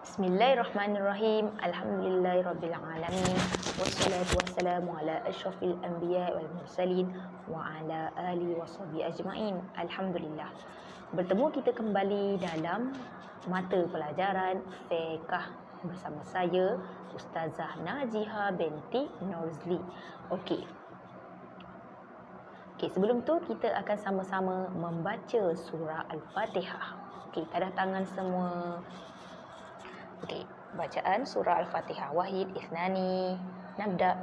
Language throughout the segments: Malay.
Bismillahirrahmanirrahim. Alhamdulillahirabbil alamin. Wassalatu wassalamu ala asyrafil anbiya wal mursalin wa ala alihi washabihi ajmain. Alhamdulillah. Bertemu kita kembali dalam mata pelajaran fiqh bersama saya Ustazah Najiha binti Norzli. Okey, sebelum tu kita akan sama-sama membaca surah Al-Fatihah. Okey, tadah tangan semua. Okey, bacaan surah Al-Fatihah. Wahid, Ithnani, nabda.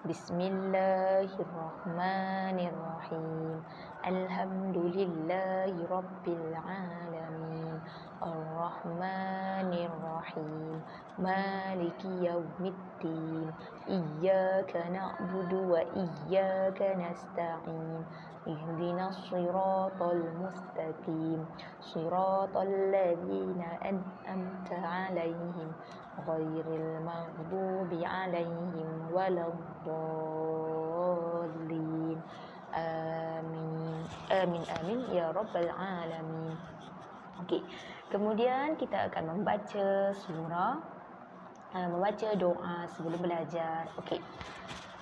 Bismillahirrahmanirrahim. Alhamdulillahi rabbil alamin. Ar-Rahmanirrahim. Maliki yaumiddin. Iyyaka na'budu wa iyyaka nasta'in. Ihdinas siratal mustaqim. Siratal ladzina an'amta 'alaihim ghairil maghdubi 'alaihim waladdallin. Amin. Amin amin ya rabbal alamin. Okey. Kemudian kita akan membaca surah, membaca doa sebelum belajar. Okey.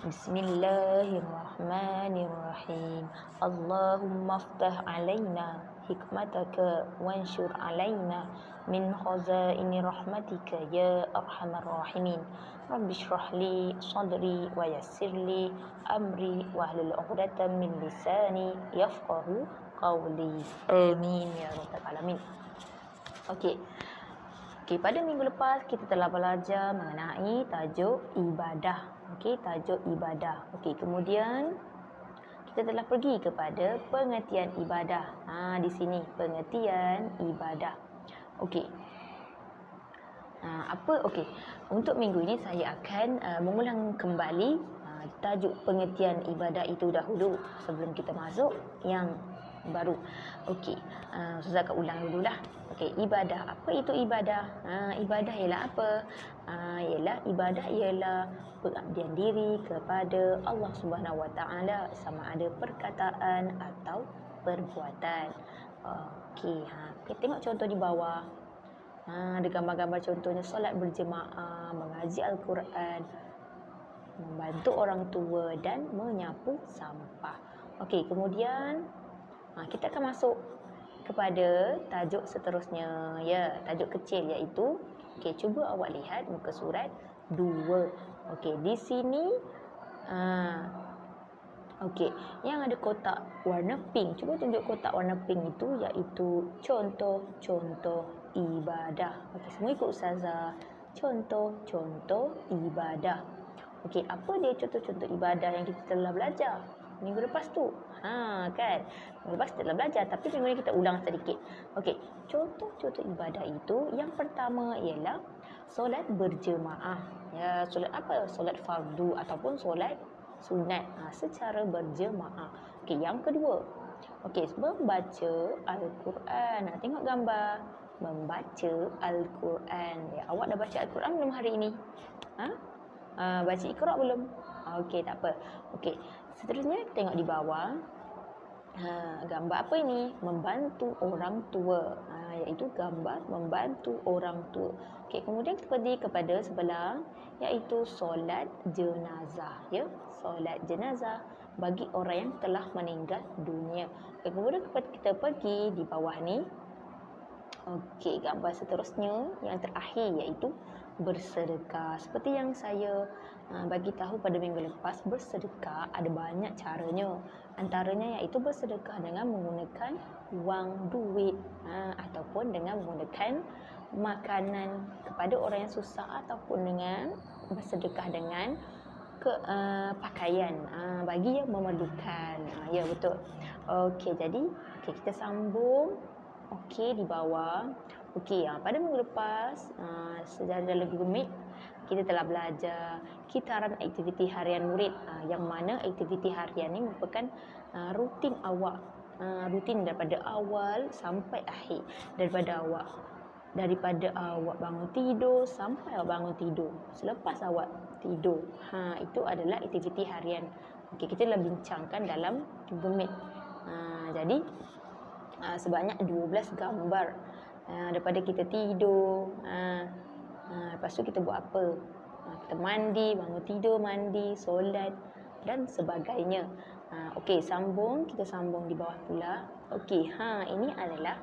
Bismillahirrahmanirrahim. Allahumma aftah alaina hikmataka wanshur alaina min khazaini rahmatika ya arhamar rahimin. Rabbi shrah li sadri wa yassir li amri wahlul 'uqdatam min lisani yafqahu qawli. Amin ya rabbal alamin. Okey. Pada minggu lepas kita telah belajar mengenai tajuk ibadah. Tajuk ibadah. Kemudian kita telah pergi kepada pengertian ibadah. Di sini pengertian ibadah. Untuk minggu ini saya akan mengulang kembali tajuk pengertian ibadah itu dahulu sebelum kita masuk yang baru. Ustazah akan ulang dululah. Ibadah. Apa itu ibadah? Ibadah ialah apa? Ibadah ialah pengabdian diri kepada Allah Subhanahu Wa Taala, sama ada perkataan atau perbuatan. Kita tengok contoh di bawah. Ada gambar-gambar contohnya solat berjemaah, mengaji Al-Quran, membantu orang tua dan menyapu sampah. Kemudian kita akan masuk kepada tajuk seterusnya, tajuk kecil iaitu cuba awak lihat muka surat 2. Di sini yang ada kotak warna pink, cuba tunjuk kotak warna pink itu iaitu contoh-contoh ibadah. Semua ikut ustazah. Contoh-contoh ibadah. Apa dia contoh-contoh ibadah yang kita telah belajar minggu lepas tu? Minggu lepas kita telah belajar, tapi minggu ni kita ulang sedikit. Contoh-contoh ibadah itu yang pertama ialah solat berjemaah. Solat apa? Solat fardu ataupun solat sunat secara berjemaah. Yang kedua, membaca Al-Quran. Tengok gambar, membaca Al-Quran. Awak dah baca Al-Quran belum hari ini? Baca Iqra belum? Tak apa. Seterusnya tengok di bawah. Gambar apa ini? Membantu orang tua. Iaitu gambar membantu orang tua. Kemudian kita pergi kepada sebelah, iaitu solat jenazah. Solat jenazah bagi orang yang telah meninggal dunia. Kemudian kita pergi di bawah ni. Gambar seterusnya yang terakhir iaitu bersedekah. Seperti yang saya bagi tahu pada minggu lepas, bersedekah ada banyak caranya. Antaranya iaitu bersedekah dengan menggunakan wang duit, ataupun dengan menggunakan makanan kepada orang yang susah, ataupun dengan bersedekah dengan pakaian bagi yang memerlukan. Ya, betul. Jadi kita sambung. Di bawah. Pada minggu lepas, sejarah dalam Google Meet, kita telah belajar kitaran aktiviti harian murid, yang mana aktiviti harian ini merupakan rutin awak, rutin daripada awal sampai akhir, daripada awak bangun tidur sampai awak bangun tidur, selepas awak tidur. Itu adalah aktiviti harian. Kita telah bincangkan dalam Google Meet. Jadi sebanyak 12 gambar Daripada kita tidur. Lepas tu kita buat apa? Kita mandi, bangun tidur, mandi, solat dan sebagainya. Okey, kita sambung di bawah pula. Okey, ini adalah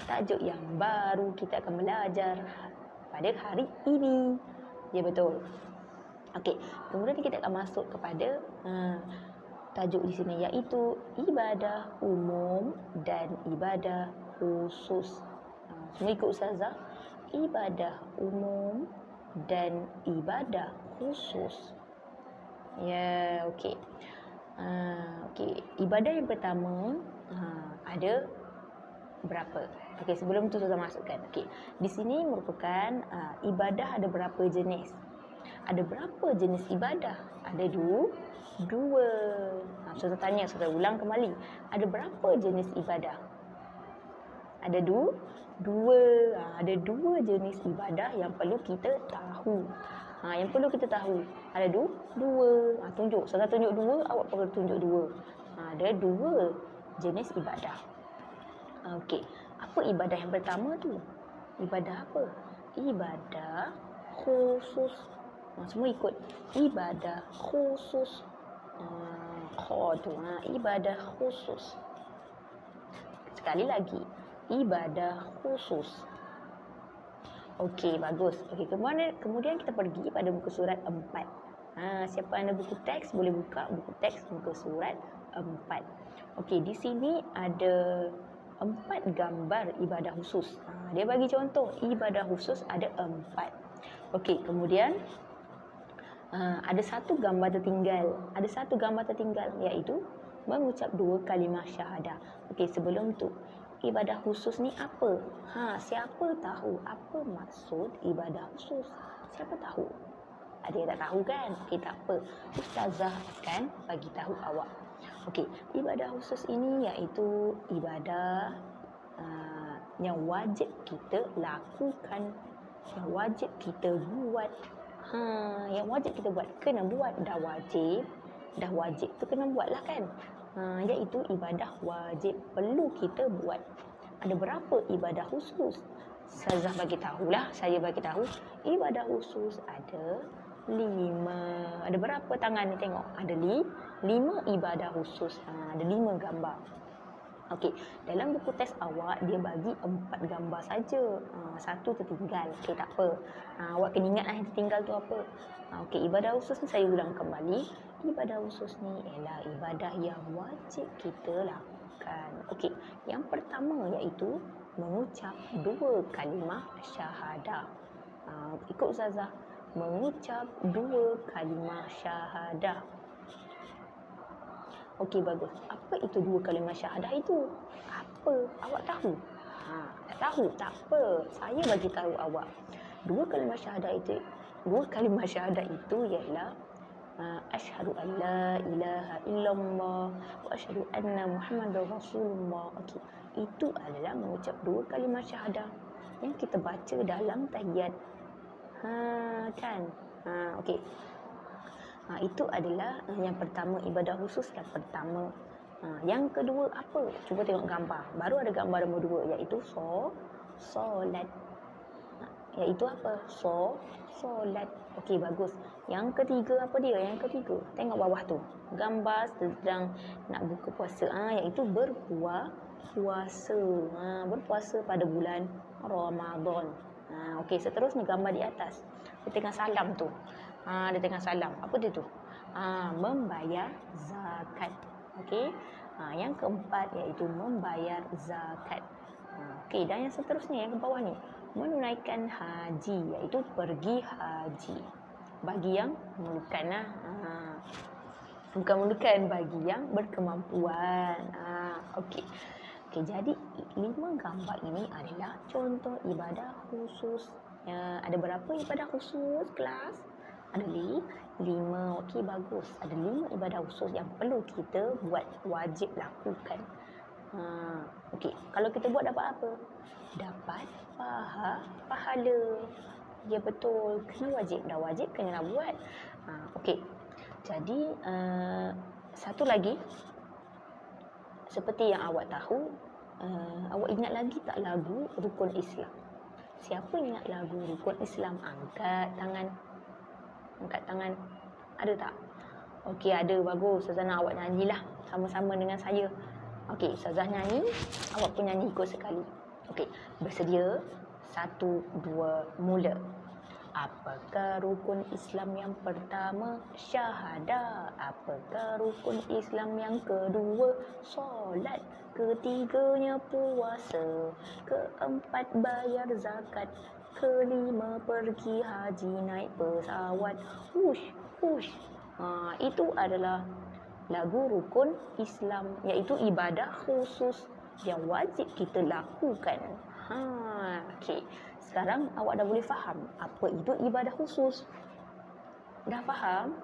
tajuk yang baru kita akan belajar pada hari ini. Ya, betul. Okey, kemudian kita akan masuk kepada tajuk di sini, iaitu ibadah umum dan ibadah khusus. Semua ikut ustazah. Ibadah umum dan ibadah khusus. Ya, okey. Okey, ibadah yang pertama ada berapa? Okey, sebelum tu saya masukkan. Okey, di sini merupakan ibadah ada berapa jenis? Ada berapa jenis ibadah? Ada dua. Saya tanya, saya ulang kembali. Ada berapa jenis ibadah? Ada dua. Ada dua jenis ibadah yang perlu kita tahu. Yang perlu kita tahu ada dua. Tunjuk. Saya tunjuk dua, awak perlu tunjuk dua. Ada dua jenis ibadah. Okey, apa ibadah yang pertama tu? Ibadah apa? Ibadah khusus. Semua ikut. Ibadah khusus. Ibadah khusus. Sekali lagi, ibadah khusus. Okey, bagus. Okey, kemudian kita pergi pada muka surat 4. Siapa ada buku teks boleh buka buku teks muka surat 4. Okey, di sini ada 4 gambar ibadah khusus. Dia bagi contoh ibadah khusus ada 4. Okey, kemudian ada satu gambar tertinggal. Iaitu mengucap 2 kalimah syahadah. Okey, sebelum tu ibadah khusus ni apa? Siapa tahu apa maksud ibadah khusus? Siapa tahu? Ada yang tak tahu kan? Okey, tak apa. Ustazah akan bagi tahu awak. Okey, ibadah khusus ini iaitu ibadah yang wajib kita lakukan, yang wajib kita buat. Yang wajib kita buat, kena buat. Dah wajib tu kena buat lah kan. Iaitu ibadah wajib, perlu kita buat. Ada berapa ibadah khusus? Saya bagi tahu. Ibadah khusus ada 5. Ada berapa tangan ni tengok? Ada 5 ibadah khusus. Ada 5 gambar. Okey, dalam buku teks awak dia bagi 4 gambar saja. Satu tertinggal. Okey, tak apa. Awak kena ingatlah yang tertinggal tu apa. Okey, ibadah khusus ni saya ulang kembali. Ibadah khusus ni ialah ibadah yang wajib kita lakukan. Okey, yang pertama iaitu mengucap 2 kalimah syahadah. Ikut ustazah. Mengucap 2 kalimah syahadah. Okey, bagus. Apa itu 2 kalimah syahadah itu? Apa? Awak tahu? Tak tahu? Tak apa. Saya bagi tahu awak. 2 kalimah syahadah itu ialah asyhadu an la ilaha illallah wa asyhadu anna Muhammadar Rasulullah. Okey, itu adalah mengucap 2 kalimah syahadah yang kita baca dalam tahiyat. Kan? Okey. Itu adalah yang pertama, ibadah khusus yang pertama. Yang kedua apa? Cuba tengok gambar. Baru ada gambar nombor 2 iaitu solat. Iaitu apa? Solat. Okey, bagus. Yang ketiga apa dia? Tengok bawah tu. Gambar sedang nak buka puasa. Iaitu berpuasa. Berpuasa pada bulan Ramadan. Okey, seterusnya gambar di atas. Dia tengah salam tu. Apa dia tu? Membayar zakat. Okey. Yang keempat iaitu membayar zakat. Okey, dan yang seterusnya yang ke bawah ni, menunaikan haji iaitu pergi haji. Bagi yang memerlukan bukan memerlukan, bagi yang berkemampuan. Okey. Jadi 5 gambar ini adalah contoh ibadah khusus. Ada berapa ibadah khusus kelas? Ada 5. Okey, bagus. Ada 5 ibadah khusus yang perlu kita buat, wajib lakukan. Okey, kalau kita buat dapat apa? Dapat pahala. Ya, betul. Kena wajib. Dah wajib, kena buat. Okey. Jadi, satu lagi. Seperti yang awak tahu, Awak ingat lagi tak lagu Rukun Islam? Siapa ingat lagu Rukun Islam? Angkat tangan. Angkat tangan. Ada tak? Okey, ada. Bagus. Ustazah nak awak nyanyilah sama-sama dengan saya. Okey, Ustazah nyanyi. Awak pun nyanyi ikut sekali. Okey, bersedia? 1, 2, mula. Apakah rukun Islam yang pertama? Syahadah. Apakah rukun Islam yang kedua? Solat. Ketiganya puasa. Keempat bayar zakat. Kelima pergi haji naik pesawat. Hush, hush. Itu adalah lagu rukun Islam, iaitu ibadah khusus yang wajib kita lakukan. Okey. Sekarang awak dah boleh faham apa itu ibadah khusus. Dah faham?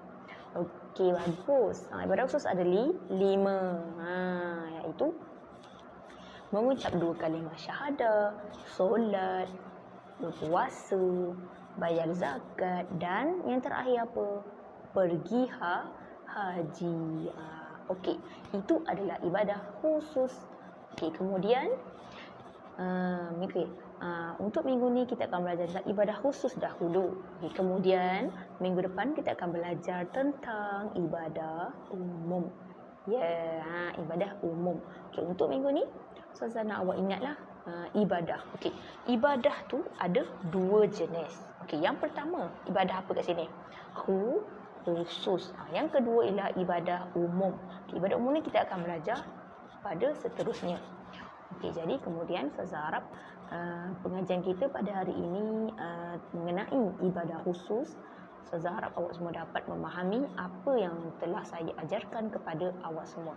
Okey, bagus. Ibadah khusus ada 5. Iaitu mengucap 2 kalimah syahadah, solat, berpuasa, bayar zakat, dan yang terakhir apa? Pergi haji. Okey, itu adalah ibadah khusus. Okey, kemudian untuk minggu ni kita akan belajar tentang ibadah khusus dahulu. Okay, kemudian minggu depan kita akan belajar tentang ibadah umum. Ibadah umum. Okay, untuk minggu ni Ustazah nak awak ingatlah ibadah. Okay, ibadah tu ada 2 jenis. Okay, yang pertama ibadah apa kat sini? Khusus. Yang kedua ialah ibadah umum. Okay, ibadah umum ni kita akan belajar pada seterusnya. Okey, jadi kemudian Ustazah harap pengajian kita pada hari ini mengenai ibadah khusus. Ustazah harap awak semua dapat memahami apa yang telah saya ajarkan kepada awak semua.